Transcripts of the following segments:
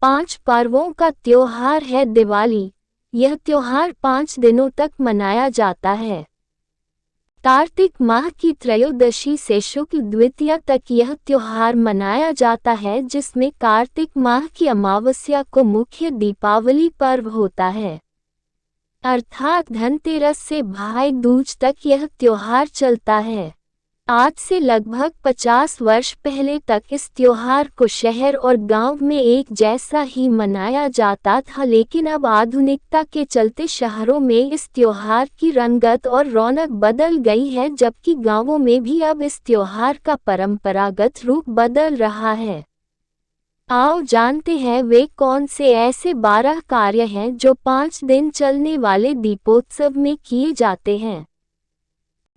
5 पर्वों का त्योहार है दिवाली। यह त्योहार 5 दिनों तक मनाया जाता है। कार्तिक माह की त्रयोदशी से शुक्ल द्वितीया तक यह त्योहार मनाया जाता है, जिसमें कार्तिक माह की अमावस्या को मुख्य दीपावली पर्व होता है। अर्थात धनतेरस से भाई दूज तक यह त्योहार चलता है। आज से लगभग 50 वर्ष पहले तक इस त्योहार को शहर और गांव में एक जैसा ही मनाया जाता था, लेकिन अब आधुनिकता के चलते शहरों में इस त्योहार की रंगत और रौनक बदल गई है, जबकि गांवों में भी अब इस त्योहार का परंपरागत रूप बदल रहा है। आओ जानते हैं वे कौन से ऐसे 12 कार्य हैं जो 5 दिन चलने वाले दीपोत्सव में किए जाते हैं।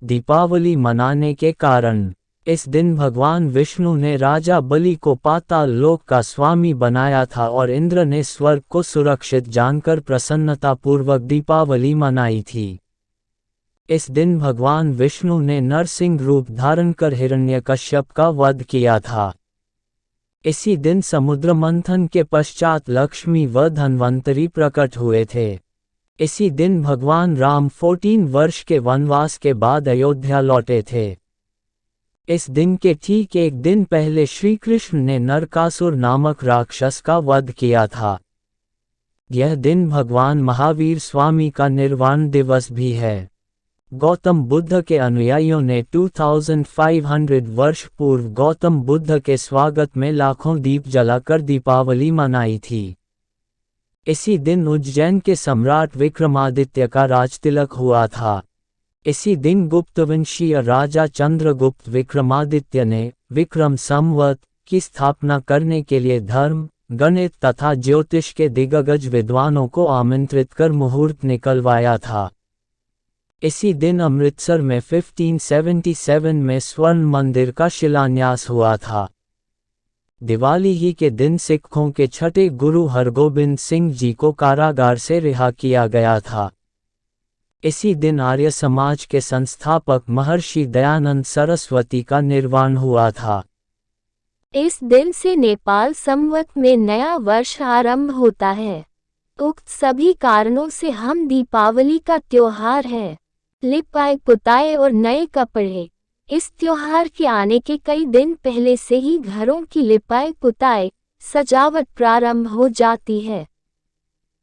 दीपावली मनाने के कारण। इस दिन भगवान विष्णु ने राजा बलि को पाताल लोक का स्वामी बनाया था और इंद्र ने स्वर्ग को सुरक्षित जानकर प्रसन्नतापूर्वक दीपावली मनाई थी। इस दिन भगवान विष्णु ने नरसिंह रूप धारण कर हिरण्यकश्यप का वध किया था। इसी दिन समुद्र मंथन के पश्चात लक्ष्मी व धन्वंतरी प्रकट हुए थे। इसी दिन भगवान राम 14 वर्ष के वनवास के बाद अयोध्या लौटे थे। इस दिन के ठीक एक दिन पहले श्री कृष्ण ने नरकासुर नामक राक्षस का वध किया था। यह दिन भगवान महावीर स्वामी का निर्वाण दिवस भी है। गौतम बुद्ध के अनुयायियों ने 2500 वर्ष पूर्व गौतम बुद्ध के स्वागत में लाखों दीप जलाकर दीपावली मनाई थी। इसी दिन उज्जैन के सम्राट विक्रमादित्य का राजतिलक हुआ था। इसी दिन गुप्तवंशीय राजा चंद्रगुप्त विक्रमादित्य ने विक्रम संवत की स्थापना करने के लिए धर्म, गणित तथा ज्योतिष के दिग्गज विद्वानों को आमंत्रित कर मुहूर्त निकलवाया था। इसी दिन अमृतसर में 1577 में स्वर्ण मंदिर का शिलान्यास हुआ था। दिवाली ही के दिन सिखों के छठे गुरु हरगोबिंद सिंह जी को कारागार से रिहा किया गया था। इसी दिन आर्य समाज के संस्थापक महर्षि दयानंद सरस्वती का निर्वाण हुआ था। इस दिन से नेपाल संवत में नया वर्ष आरंभ होता है। उक्त सभी कारणों से हम दीपावली का त्योहार है। लिपाए पुताए और नए कपड़े। इस त्योहार के आने के कई दिन पहले से ही घरों की लिपाए पुताए सजावट प्रारंभ हो जाती है।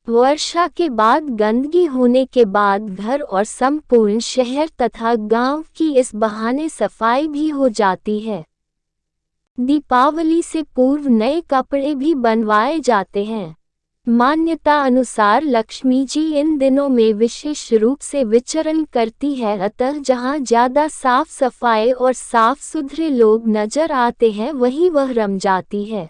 वर्षा के बाद गंदगी होने के बाद घर और संपूर्ण शहर तथा गांव की इस बहाने सफाई भी हो जाती है। दीपावली से पूर्व नए कपड़े भी बनवाए जाते हैं। मान्यता अनुसार लक्ष्मी जी इन दिनों में विशेष रूप से विचरण करती है, अतः जहां ज्यादा साफ सफाई और साफ सुथरे लोग नजर आते हैं वहीं वह रम जाती है।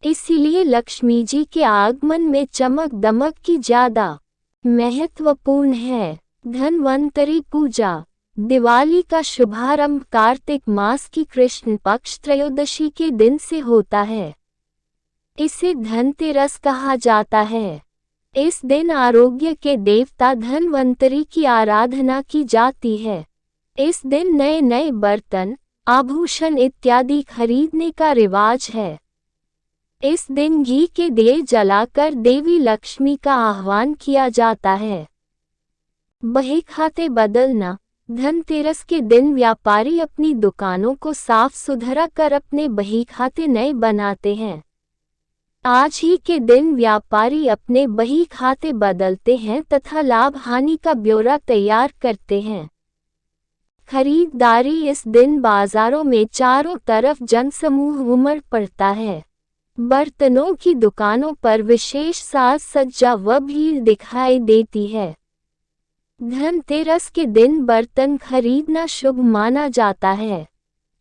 इसीलिए लक्ष्मी जी के आगमन में चमक दमक की ज्यादा महत्वपूर्ण है। धन्वंतरी पूजा। दिवाली का शुभारंभ कार्तिक मास की कृष्ण पक्ष त्रयोदशी के दिन से होता है। इसे धनतेरस कहा जाता है। इस दिन आरोग्य के देवता धन्वंतरी की आराधना की जाती है। इस दिन नए नए बर्तन, आभूषण इत्यादि खरीदने का रिवाज है। इस दिन घी के दिए जलाकर देवी लक्ष्मी का आह्वान किया जाता है। बही खाते बदलना। धनतेरस के दिन व्यापारी अपनी दुकानों को साफ सुथरा कर अपने बही खाते नए बनाते हैं। आज ही के दिन व्यापारी अपने बही खाते बदलते हैं तथा लाभ हानि का ब्यौरा तैयार करते हैं। खरीदारी। इस दिन बाजारों में चारों तरफ जनसमूह उमड़ पड़ता है। बर्तनों की दुकानों पर विशेष साज सज्जा व भीड़ दिखाई देती है। धनतेरस के दिन बर्तन खरीदना शुभ माना जाता है।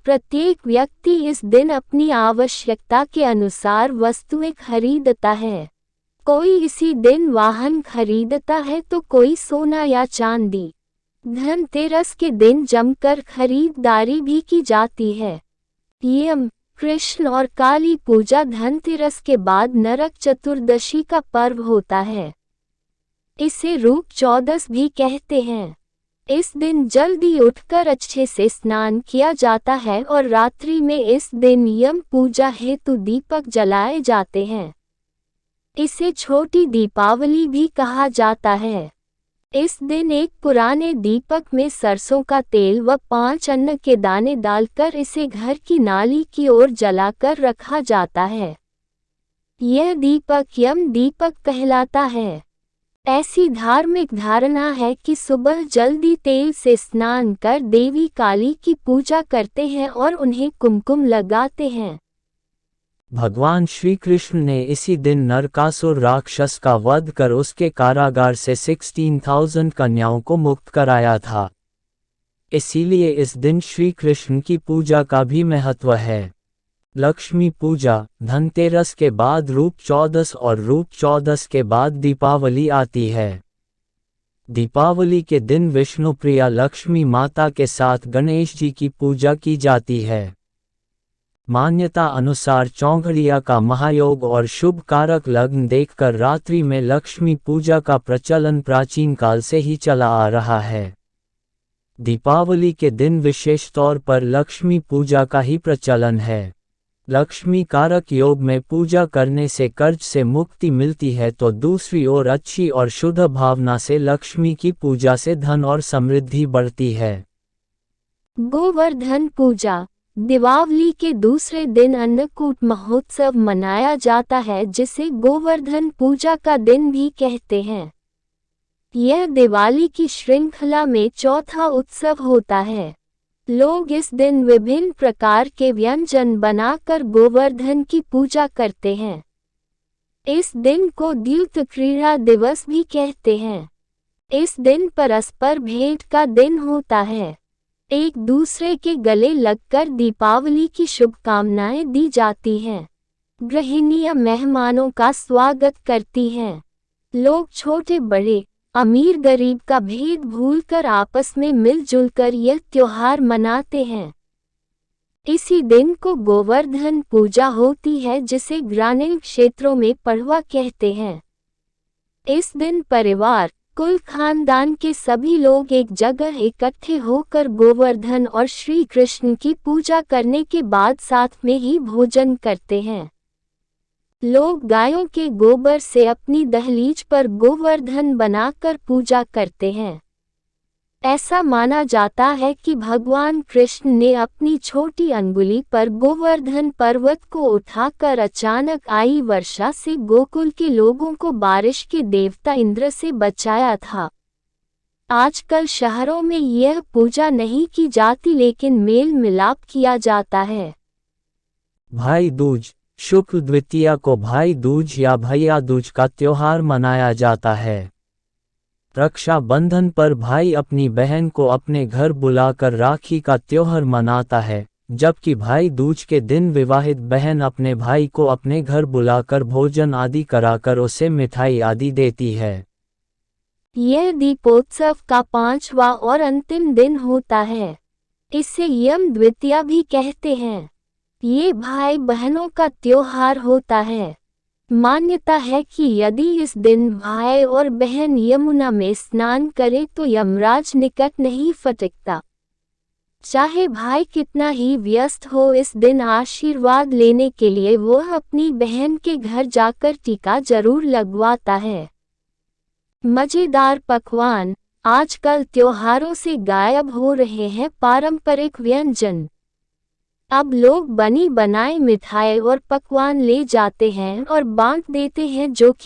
प्रत्येक व्यक्ति इस दिन अपनी आवश्यकता के अनुसार वस्तुएं खरीदता है। कोई इसी दिन वाहन खरीदता है तो कोई सोना या चांदी। धनतेरस के दिन जमकर खरीदारी भी की जाती है। यम, कृष्ण और काली पूजा। धनतेरस के बाद नरक चतुर्दशी का पर्व होता है। इसे रूप चौदस भी कहते हैं। इस दिन जल्दी उठकर अच्छे से स्नान किया जाता है और रात्रि में इस दिन यम पूजा हेतु दीपक जलाए जाते हैं। इसे छोटी दीपावली भी कहा जाता है। इस दिन एक पुराने दीपक में सरसों का तेल व 5 अन्न के दाने डालकर इसे घर की नाली की ओर जलाकर रखा जाता है। यह दीपक यम दीपक कहलाता है। ऐसी धार्मिक धारणा है कि सुबह जल्दी तेल से स्नान कर देवी काली की पूजा करते हैं और उन्हें कुमकुम लगाते हैं। भगवान श्री कृष्ण ने इसी दिन नरकासुर राक्षस का वध कर उसके कारागार से 16,000 कन्याओं को मुक्त कराया था। इसीलिए इस दिन श्री कृष्ण की पूजा का भी महत्व है। लक्ष्मी पूजा, धनतेरस के बाद रूप चौदस और रूप चौदस के बाद दीपावली आती है। दीपावली के दिन विष्णुप्रिया लक्ष्मी माता के साथ गणेश जी की पूजा की जाती है। मान्यता अनुसार चौघड़िया का महायोग और शुभ कारक लग्न देखकर रात्रि में लक्ष्मी पूजा का प्रचलन प्राचीन काल से ही चला आ रहा है। दीपावली के दिन विशेष तौर पर लक्ष्मी पूजा का ही प्रचलन है। लक्ष्मी कारक योग में पूजा करने से कर्ज से मुक्ति मिलती है, तो दूसरी ओर अच्छी और शुद्ध भावना से लक्ष्मी की पूजा से धन और समृद्धि बढ़ती है। गोवर्धन पूजा। दीपावली के दूसरे दिन अन्नकूट महोत्सव मनाया जाता है, जिसे गोवर्धन पूजा का दिन भी कहते हैं। यह दिवाली की श्रृंखला में चौथा उत्सव होता है। लोग इस दिन विभिन्न प्रकार के व्यंजन बनाकर गोवर्धन की पूजा करते हैं। इस दिन को द्यूत क्रीड़ा दिवस भी कहते हैं। इस दिन परस्पर भेंट का दिन होता है। एक दूसरे के गले लगकर दीपावली की शुभकामनाएं दी जाती हैं। गृहिणियां मेहमानों का स्वागत करती हैं। लोग छोटे बड़े, अमीर गरीब का भेद भूलकर आपस में मिलजुल कर यह त्योहार मनाते हैं। इसी दिन को गोवर्धन पूजा होती है, जिसे ग्रामीण क्षेत्रों में पड़वा कहते हैं। इस दिन परिवार, कुल खानदान के सभी लोग एक जगह इकट्ठे होकर गोवर्धन और श्री कृष्ण की पूजा करने के बाद साथ में ही भोजन करते हैं। लोग गायों के गोबर से अपनी दहलीज पर गोवर्धन बनाकर पूजा करते हैं। ऐसा माना जाता है कि भगवान कृष्ण ने अपनी छोटी अंगुली पर गोवर्धन पर्वत को उठाकर अचानक आई वर्षा से गोकुल के लोगों को बारिश के देवता इंद्र से बचाया था। आजकल शहरों में यह पूजा नहीं की जाती, लेकिन मेल मिलाप किया जाता है। भाई दूज। शुक्ल द्वितीया को भाई दूज या भैया दूज का त्योहार मनाया जाता है। रक्षा बंधन पर भाई अपनी बहन को अपने घर बुलाकर राखी का त्योहार मनाता है, जबकि भाई दूज के दिन विवाहित बहन अपने भाई को अपने घर बुलाकर भोजन आदि कराकर उसे मिठाई आदि देती है। यह दीपोत्सव का 5वां और अंतिम दिन होता है। इसे यम द्वितीया भी कहते हैं। ये भाई बहनों का त्योहार होता है। मान्यता है कि यदि इस दिन भाई और बहन यमुना में स्नान करें तो यमराज निकट नहीं फटकता। चाहे भाई कितना ही व्यस्त हो, इस दिन आशीर्वाद लेने के लिए वह अपनी बहन के घर जाकर टीका जरूर लगवाता है। मजेदार पकवान। आजकल त्योहारों से गायब हो रहे हैं पारंपरिक व्यंजन। अब लोग बनी बनाई मिठाई और पकवान ले जाते हैं और बांट देते हैं, जो कि